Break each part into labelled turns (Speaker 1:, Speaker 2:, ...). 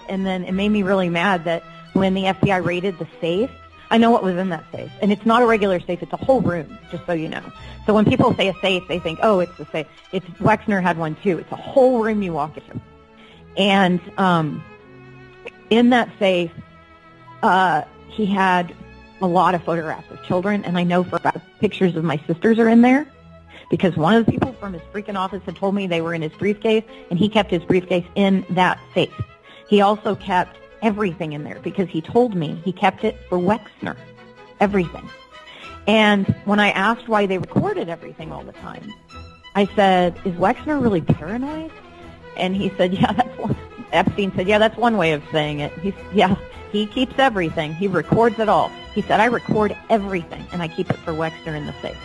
Speaker 1: and then it made me really mad that when the FBI raided the safe, I know what was in that safe. And it's not a regular safe. It's a whole room, just so you know. So when people say a safe, they think, oh, it's the safe. Wexner had one, too. It's a whole room you walk into. And in that safe, he had a lot of photographs of children. And I know for about pictures of my sisters are in there because one of the people from his freaking office had told me they were in his briefcase, and he kept his briefcase in that safe. He also kept everything in there because he told me he kept it for Wexner, everything. And when I asked why they recorded everything all the time, I said, is Wexner really paranoid? And he said, yeah, Epstein said, yeah, that's one way of saying it. He keeps everything. He records it all. He said, I record everything, and I keep it for Wexner in the safe.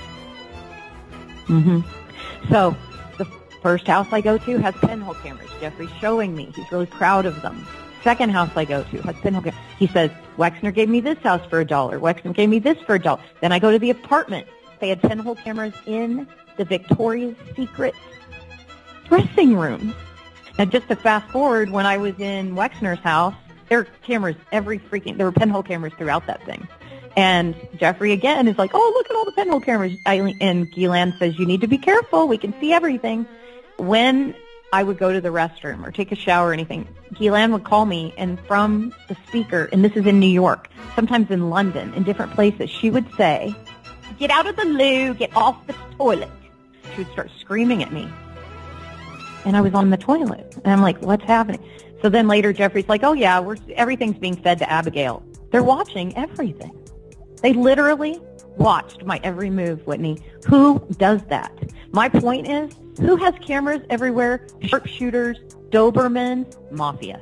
Speaker 1: So the first house I go to has pinhole cameras. Jeffrey's showing me. He's really proud of them. Second house I go to has pinhole cameras. He says, Wexner gave me this house for $1. Wexner gave me this for $1. Then I go to the apartment. They had pinhole cameras in the Victoria's Secret dressing room. Now, just to fast forward, when I was in Wexner's house, there were cameras there were pinhole cameras throughout that thing. And Jeffrey, again, is like, oh, look at all the pinhole cameras. And Ghislaine says, you need to be careful. We can see everything. When I would go to the restroom or take a shower or anything, Ghislaine would call me, and from the speaker, and this is in New York, sometimes in London, in different places, she would say, get out of the loo, get off the toilet. She would start screaming at me. And I was on the toilet. And I'm like, what's happening? So then later Jeffrey's like, oh, yeah, everything's being fed to Abigail. They're watching everything. They literally watched my every move, Whitney. Who does that? My point is, who has cameras everywhere? Sharpshooters, Dobermans, mafia.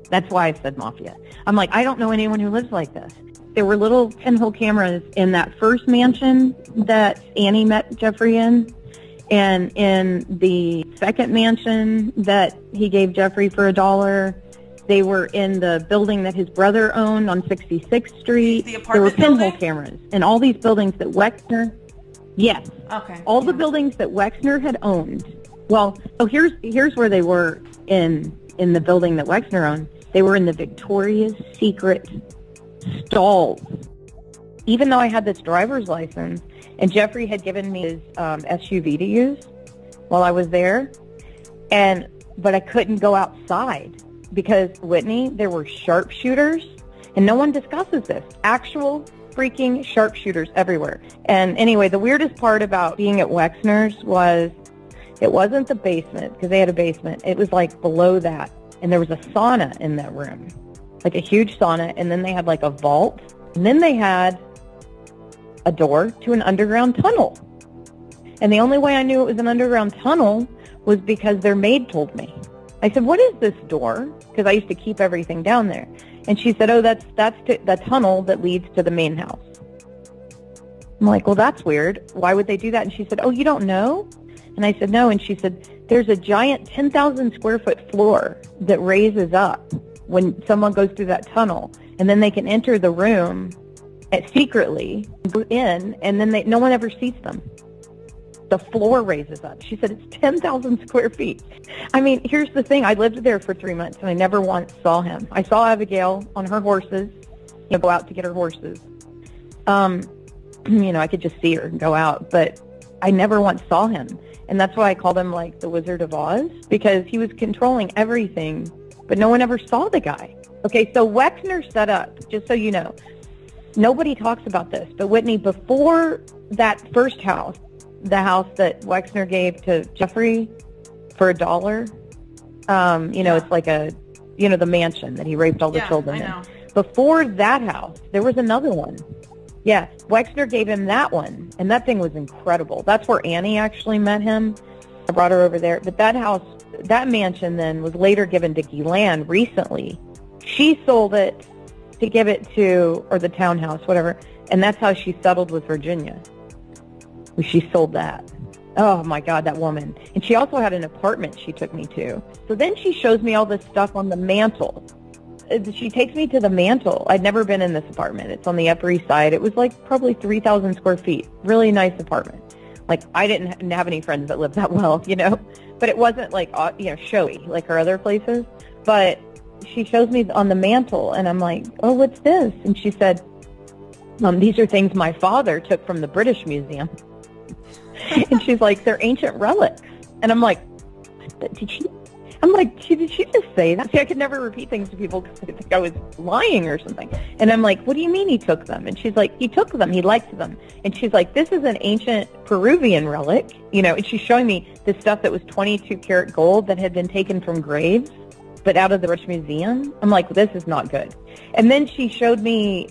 Speaker 1: That's why I said mafia. I'm like, I don't know anyone who lives like this. There were little pinhole cameras in that first mansion that Annie met Jeffrey in, and in the second mansion that he gave Jeffrey for $1. They were in the building that his brother owned on 66th Street.
Speaker 2: The apartment
Speaker 1: there were pinhole
Speaker 2: building?
Speaker 1: cameras in all these buildings that Wexner, yes,
Speaker 2: okay,
Speaker 1: all the buildings that Wexner had owned. Well, so here's where they were in the building that Wexner owned. They were in the Victoria's Secret stalls. Even though I had this driver's license, and Jeffrey had given me his SUV to use while I was there, but I couldn't go outside. Because, Whitney, there were sharpshooters, and no one discusses this, actual freaking sharpshooters everywhere. And anyway, the weirdest part about being at Wexner's was it wasn't the basement, because they had a basement. It was, like, below that, and there was a sauna in that room, like a huge sauna, and then they had, like, a vault, and then they had a door to an underground tunnel. And the only way I knew it was an underground tunnel was because their maid told me. I said, what is this door? Because I used to keep everything down there. And she said, oh, that's the tunnel that leads to the main house. I'm like, well, that's weird. Why would they do that? And she said, oh, you don't know? And I said, no. And she said, there's a giant 10,000 square foot floor that raises up when someone goes through that tunnel. And then they can enter the room secretly, go in, and then no one ever sees them. The floor raises up. She said it's 10,000 square feet. I mean, here's the thing. I lived there for 3 months, and I never once saw him. I saw Abigail on her horses, go out to get her horses. I could just see her and go out, but I never once saw him. And that's why I called him, like, the Wizard of Oz, because he was controlling everything, but no one ever saw the guy. Okay, so Wexner set up, just so you know, nobody talks about this, but Whitney, before that first house, the house that Wexner gave to Jeffrey for $1, it's like the mansion that he raped all the children in. Before that house, there was another one. Yeah, Wexner gave him that one, and that thing was incredible. That's where Annie actually met him. I brought her over there. But that house, that mansion then was later given to Ghislaine recently. She sold it to give it to, or the townhouse, whatever, and that's how she settled with Virginia. She sold that. Oh, my God, that woman. And she also had an apartment she took me to. So then she shows me all this stuff on the mantle. She takes me to the mantle. I'd never been in this apartment. It's on the Upper East Side. It was like probably 3,000 square feet. Really nice apartment. Like, I didn't have any friends that lived that well, But it wasn't like, showy like her other places. But she shows me on the mantle, and I'm like, oh, what's this? And she said, these are things my father took from the British Museum. And she's like, they're ancient relics. And I'm like, did she? I'm like, did she just say that? See, I could never repeat things to people because they think I was lying or something. And I'm like, what do you mean he took them? And she's like, he took them. He liked them. And she's like, this is an ancient Peruvian relic, you know. And she's showing me this stuff that was 22 karat gold that had been taken from graves, but out of the British Museum. I'm like, this is not good. And then she showed me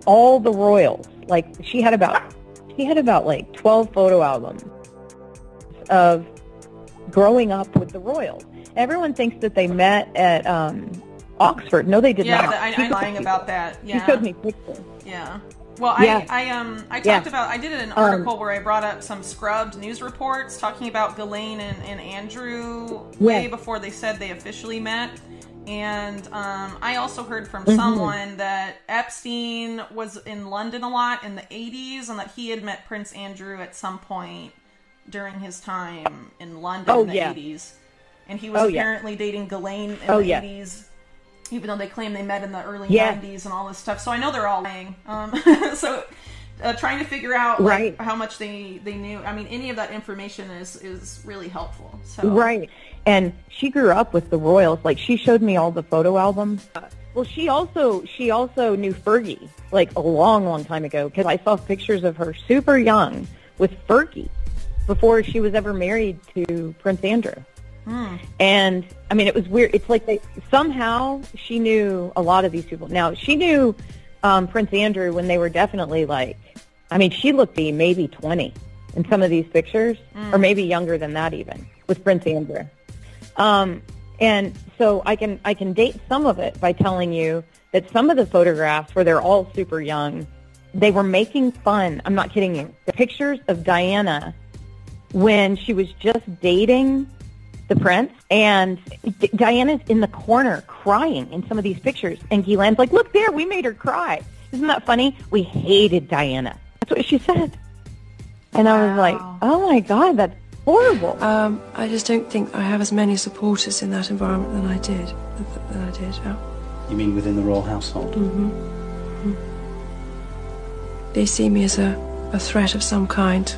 Speaker 1: all the royals. Like she had about like 12 photo albums of growing up with the royals. Everyone thinks that they met at Oxford. No, they did not.
Speaker 2: Yeah, I'm lying about that. Yeah.
Speaker 1: She showed me pictures.
Speaker 2: Yeah. Well, I talked about, I did an article where I brought up some scrubbed news reports talking about Ghislaine and Andrew way before they said they officially met. And I also heard from someone that Epstein was in London a lot in the 80s and that he had met Prince Andrew at some point during his time in London in the 80s. And he was apparently dating Ghislaine in the 80s, even though they claim they met in the early 90s and all this stuff. So I know they're all lying. So trying to figure out like, how much they knew. I mean, any of that information is really helpful. So.
Speaker 1: Right. And she grew up with the royals. Like, she showed me all the photo albums. Well, she also knew Fergie, like, a long, long time ago, because I saw pictures of her super young with Fergie before she was ever married to Prince Andrew. And, I mean, it was weird. It's like somehow she knew a lot of these people. Now, she knew Prince Andrew when they were definitely like, I mean, she looked maybe 20 in some of these pictures, or maybe younger than that even, with Prince Andrew. And so I can date some of it by telling you that some of the photographs where they're all super young, they were making fun. I'm not kidding you. The pictures of Diana when she was just dating the prince, and Diana's in the corner crying in some of these pictures, and Ghislaine's like, look there, we made her cry. Isn't that funny? We hated Diana. That's what she said. And I was like, oh my God, that's horrible.
Speaker 3: I just don't think I have as many supporters in that environment than I did.
Speaker 4: You mean within the royal household?
Speaker 3: They see me as a threat of some kind.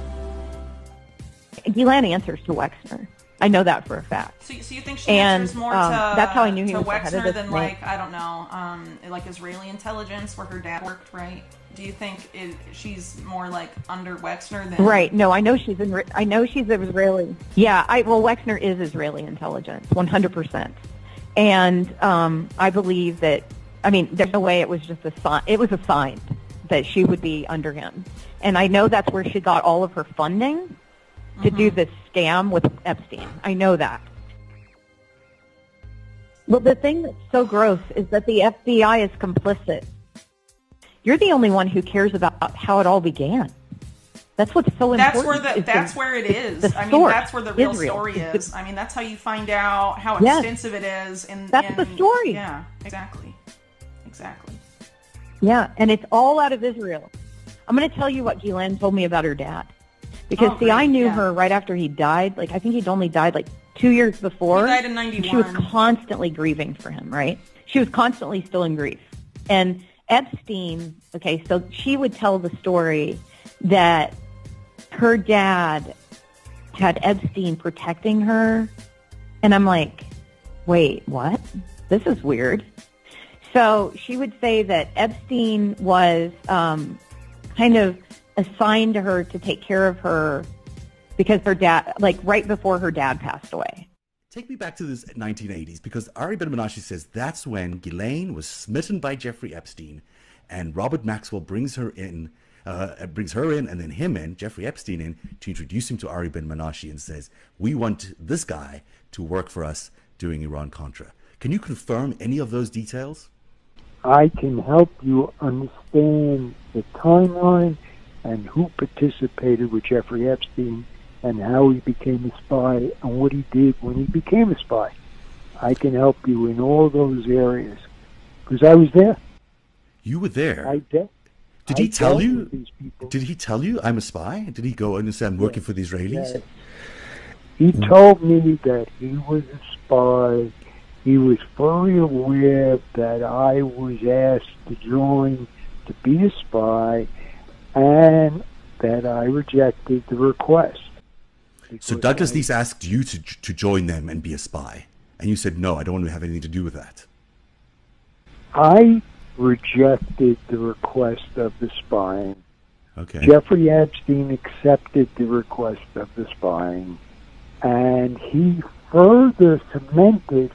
Speaker 1: Ghislaine answers to Wexner. I know that for a fact.
Speaker 2: So you think she answers more to
Speaker 1: that's how I knew he was
Speaker 2: Wexner than like, I don't know, like Israeli intelligence where her dad worked, right? Do you think she's more like under Wexner than?
Speaker 1: Right. No, I know she's Israeli. Yeah. Well, Wexner is Israeli intelligence, 100%. And I believe that. I mean, there's no way it was just a sign. It was a sign that she would be under him, and I know that's where she got all of her funding to do this scam with Epstein. I know that. Well, the thing that's so gross is that the FBI is complicit. You're the only one who cares about how it all began. That's what's so important.
Speaker 2: That's where it is. I mean, that's where the real story is. I mean, that's how you find out how extensive it is.
Speaker 1: That's the story.
Speaker 2: Yeah, exactly.
Speaker 1: Yeah, and it's all out of Israel. I'm going to tell you what Ghislaine told me about her dad. Because, I knew her right after he died. Like, I think he'd only died, like, 2 years before.
Speaker 2: He died in 91.
Speaker 1: She was constantly grieving for him, right? She was constantly still in grief. And Epstein, okay, so she would tell the story that her dad had Epstein protecting her. And I'm like, wait, what? This is weird. So she would say that Epstein was kind of assigned to her to take care of her because her dad, like right before her dad passed away.
Speaker 5: Take me back to this 1980s, because Ari Ben-Menashe says that's when Ghislaine was smitten by Jeffrey Epstein, and Robert Maxwell brings her in, and then him in, Jeffrey Epstein in, to introduce him to Ari Ben-Menashe and says, we want this guy to work for us during Iran-Contra. Can you confirm any of those details?
Speaker 6: I can help you understand the timeline and who participated with Jeffrey Epstein and how he became a spy and what he did when he became a spy. I can help you in all those areas because I was there.
Speaker 5: You were there?
Speaker 6: Did
Speaker 5: he tell you? Did he tell you I'm a spy? Did he go and say I'm working for the Israelis?
Speaker 6: Yes. He told me that he was a spy He was fully aware that I was asked to join to be a spy, and that I rejected the request.
Speaker 5: So Douglas Neese asked you to join them and be a spy, and you said, no, I don't want to have anything to do with that.
Speaker 6: I rejected the request of the spying.
Speaker 5: Okay.
Speaker 6: Jeffrey Epstein accepted the request of the spying, and he further cemented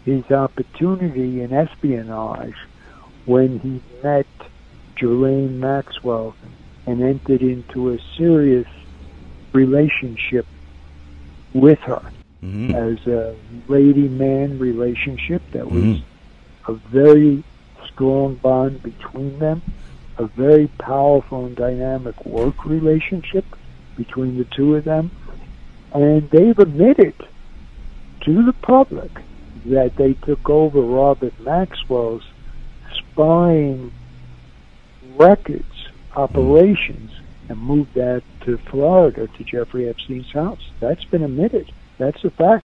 Speaker 6: his opportunity in espionage when he met Ghislaine Maxwell and entered into a serious relationship with her as a lady-man relationship that was a very strong bond between them, a very powerful and dynamic work relationship between the two of them, and they've admitted to the public that they took over Robert Maxwell's spying records, operations, and moved that to Florida, to Jeffrey Epstein's house. That's been admitted. That's a fact.